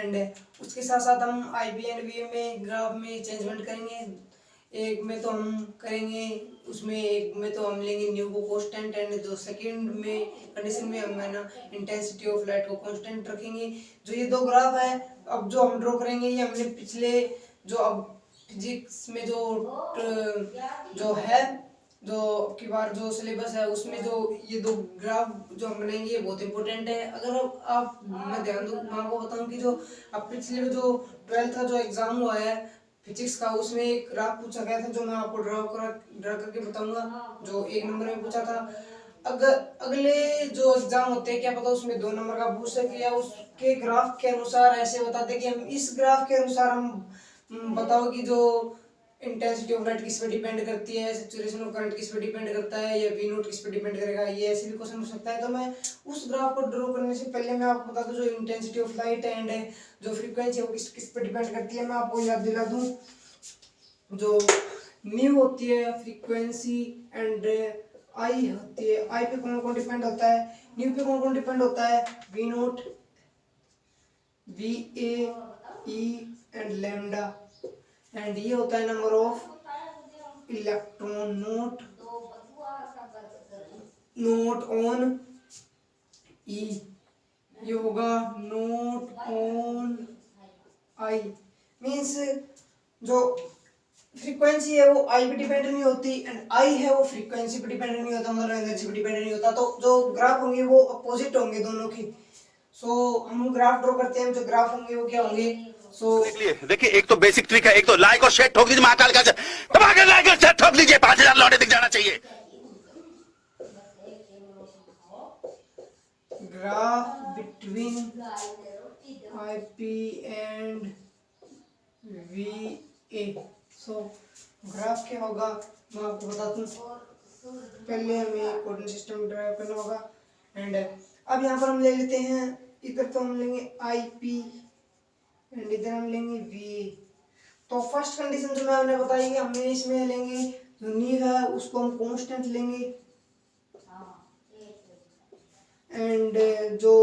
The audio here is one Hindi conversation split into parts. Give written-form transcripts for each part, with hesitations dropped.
एंड उसके साथ साथ हम आई बी एंड वी में ग्राफ में चेंजमेंट करेंगे। एक में तो हम करेंगे उसमें, एक में तो हम लेंगे न्यू को कांस्टेंट एंड दो सेकंड में कंडीशन में हम है ना इंटेंसिटी ऑफ लाइट को कांस्टेंट रखेंगे। जो ये दो ग्राफ है अब जो हम ड्रॉ करेंगे ये हमने पिछले जो अब फिजिक्स में जो है जो की बार जो सिलेबस है उसमें जो ये दो ग्राफ जो हम बनाएंगे ये बहुत इंपॉर्टेंट है। अगर आप मैं ध्यान दूँ मैं आपको बताऊं कि जो अब पिछले जो 12th का जो एग्जाम हुआ है फिजिक्स का उसमें एक ग्राफ पूछा गया था जो मैं आपको ड्रा करके बताऊंगा जो 1 नंबर में पूछा था। अगर अगले जो एग्जाम होते हैं क्या पता उसमें 2 नंबर का पूछ सके या उसके ग्राफ के अनुसार ऐसे बताते कि हम इस ग्राफ के अनुसार हम बताओ कि जो इंटेंसिटी ऑफ लाइट किस पे डिपेंड करती है, सैचुरेशन ऑफ करंट किस पे डिपेंड करता है या वी नोट किस पे डिपेंड करेगा, ये ऐसे भी क्वेश्चन हो सकता है। तो मैं उस ग्राफ को ड्रॉ करने से पहले मैं आपको बता दूं जो इंटेंसिटी ऑफ लाइट एंड जो फ्रीक्वेंसी है वो किस पे डिपेंड करती है। मैं आपको याद दिला दूं जो न्यू होती है फ्रीक्वेंसी एंड आई होती है, आई पे कौन कौन डिपेंड होता है, न्यू पे कौन कौन डिपेंड होता है, V naught, V A, E and lambda and ये होता है number of electron naught on E, ये होगा नोट ऑन आई। मींस जो फ्रीक्वेंसी है वो आई पे डिपेंड नहीं होती एंड आई है वो फ्रीक्वेंसी पे डिपेंड नहीं होता, मतलब एनर्जी पे डिपेंड नहीं होता। तो जो ग्राफ होंगे वो अपोजिट होंगे दोनों की। सो हम ग्राफ ड्रॉ करते हैं, जो ग्राफ होंगे वो क्या होंगे। देखिए एक तो बेसिक ट्रिक है, एक तो लाइक और शेयर ठोक दीजिए महाकाल का दबाकर लाइक और शेयर ठोक दीजिए, 5000 लौटे दिख जाना चाहिए। Graph between I P and V A. So graph क्या होगा मैं आपको बता दूं, पहले हमें कोऑर्डिनेट सिस्टम ड्राइव करना होगा एंड अब यहाँ पर हम ले लेते हैं, इधर तो हम लेंगे आई पी एंड इधर हम लेंगे वी। तो फर्स्ट कंडीशन जो मैंने बताई कि हमें इसमें लेंगे जो न्यू है उसको हम कांस्टेंट लेंगे एंड जो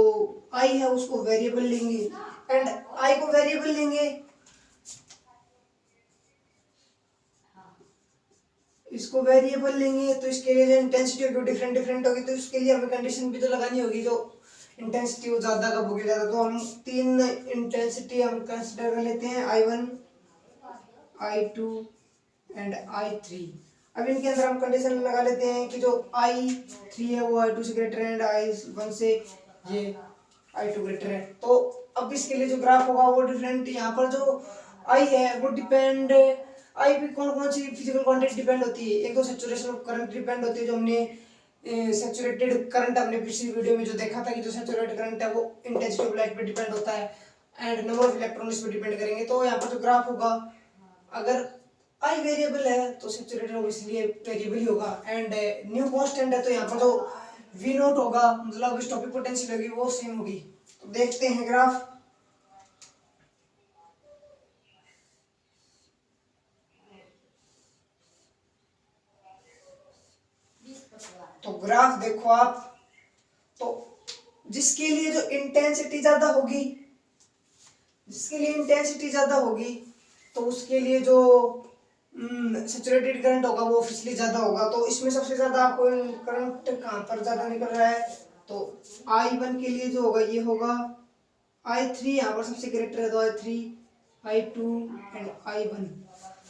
आई है उसको वेरिएबल लेंगे एंड आई को वेरिएबल लेंगे, इसको वेरिएबल लेंगे तो इसके लिए जो इंटेंसिटी होगी डिफरेंट डिफरेंट होगी, तो इसके लिए हमें कंडीशन भी तो लगानी होगी जो इंटेंसिटी वो ज्यादा कब होगी ज्यादा। तो हम 3 इंटेंसिटी हम कंसीडर कर लेते हैं I1, I2 एंड I3। अब इनके अंदर हम कंडीशन लगा लेते हैं कि जो I3 है वो I2 से ग्रेटर है एंड I1 से ये I2 ग्रेटर है। तो अब इसके लिए जो ग्राफ होगा वो डिफरेंट, यहाँ पर जो I है वो डिपेंड, आई पे कौन कौन सी फिजिकल क्वांटिटी डिपेंड होती है, एक तो सैचुरेशन ऑफ करंट डिपेंड होती है जो हमने सैचुरेटेड करंट हमने पिछली वीडियो में जो देखा था कि जो सैचुरेटेड करंट है वो इंटेंसिटी ऑफ लाइट पे डिपेंड होता है एंड नंबर ऑफ इलेक्ट्रॉन इस पे डिपेंड करेंगे। तो यहाँ पर जो ग्राफ होगा अगर आई वेरिएबल है तो सैचुरेटेड ऑब्वियसली वेरिएबल ही होगा एंड न्यू कांस्टेंट है तो यहाँ पर जो वी नोट होगा मतलब इस टॉपिक पोटेंशियल होगी वो सेम होगी। तो देखते हैं ग्राफ। तो ग्राफ देखो आप, तो जिसके लिए जो इंटेंसिटी ज्यादा होगी, जिसके लिए इंटेंसिटी ज्यादा होगी तो उसके लिए जो सैचुरेटेड करंट होगा वो ऑब्वियसली ज्यादा होगा। तो इसमें सबसे ज्यादा आपको करंट कहाँ पर ज्यादा निकल रहा है, तो I1 के लिए जो होगा ये होगा I3, यहाँ पर सबसे ग्रेटर है तो I3, I2 एंड I1।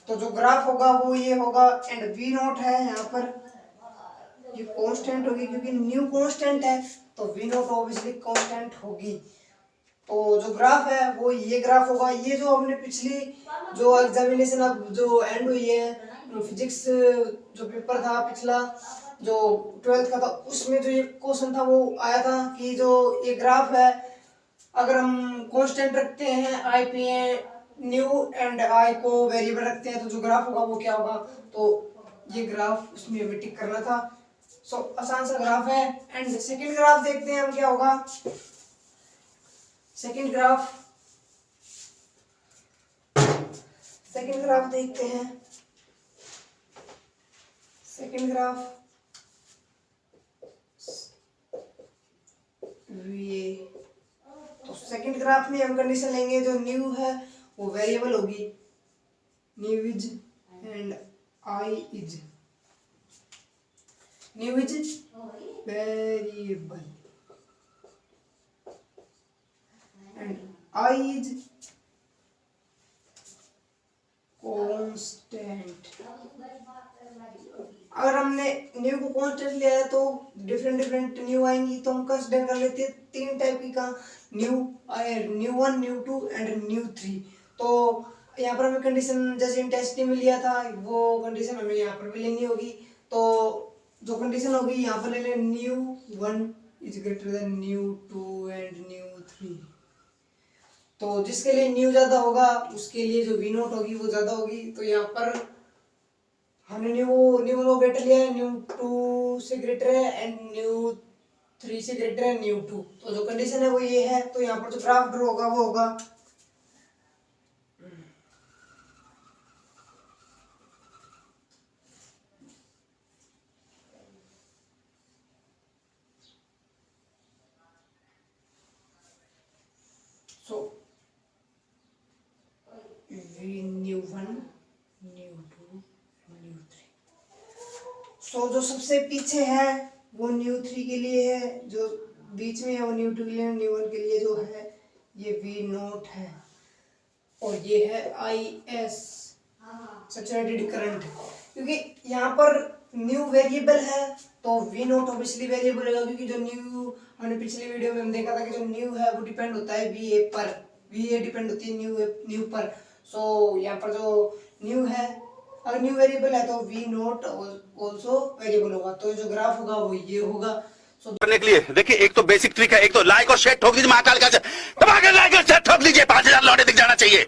तो जो ग्राफ होगा वो ये होगा एंड V नोट है यहाँ पर ये कांस्टेंट होगी क्योंकि न्यू कांस्टेंट है तो वी नोट ऑब्वियसली कांस्टेंट होगी। तो जो ग्राफ है वो ये ग्राफ होगा। ये जो हमने पिछली जो एग्जामिनेशन अब जो एंड हुई है फिजिक्स जो पेपर था पिछला जो 12th का था उसमें जो ये क्वेश्चन था वो आया था कि जो ये ग्राफ है अगर हम कांस्टेंट रखते हैं I P new and I को वेरिएबल रखते हैं तो जो ग्राफ होगा वो क्या होगा। तो ये ग्राफ उसमें हमें टिक करना था। सो आसान सा ग्राफ है एंड सेकंड ग्राफ देखते हैं हम क्या होगा। सेकंड ग्राफ देखते हैं। सेकंड ग्राफ वी, तो सेकंड ग्राफ में हम कंडीशन लेंगे जो न्यू है वो वेरिएबल होगी, new is and I is, new is variable and I is constant. अगर हमने न्यू को कांस्टेंट लिया है तो डिफरेंट डिफरेंट न्यू आएंगी, तो हम कंसीडर कर लेते हैं तीन टाइप की का new, new 1, new 2 and new 3। तो यहाँ पर हमें कंडीशन जैसे इंटेंसिटी में लिया था वो कंडीशन हमें यहाँ पर भी लेनी होगी। तो जो कंडीशन होगी यहाँ पर ले लें new 1 is greater than new 2 and new 3। तो जिसके लिए न्यू ज्यादा होगा उसके लिए जो वी नोट होगी वो ज्यादा होगी। तो यहाँ पर हमने न्यू ग्रेटर लिया है, न्यू 2 से ग्रेटर है एंड न्यू 3 से ग्रेटर है न्यू 2। तो जो कंडीशन है वो ये है। तो यहाँ पर जो ग्राफ ड्रॉ होगा वो होगा न्यू 1, न्यू 2, न्यू 3। सो जो सबसे पीछे है वो न्यू 3 के लिए है, जो बीच में है वो न्यू 2 के लिए, न्यू 1 के लिए जो है ये वी नोट है और ये है आई एस सैचुरेटेड करंट। क्योंकि यहाँ पर न्यू वेरिएबल है तो वी नोट ऑब्वियसली वेरिएबल होगा, क्योंकि जो न्यू हमने पिछली वीडियो में हम देखा था कि जो न्यू है वो डिपेंड होता है वी ए पर, वी ए डिपेंड होती है न्यू पर। सो यहाँ पर जो न्यू है अगर न्यू वेरिएबल है तो वी नोट ऑल्सो वेरिएबल होगा। तो जो ग्राफ होगा वो ये होगा। करने के लिए देखिए एक तो बेसिक ट्रिक है, एक तो लाइक और शेयर ठोक दीजिए महाकाल का, दबा के लाइक और शेयर ठोक लीजिए, 5000 लौटे दिख जाना चाहिए।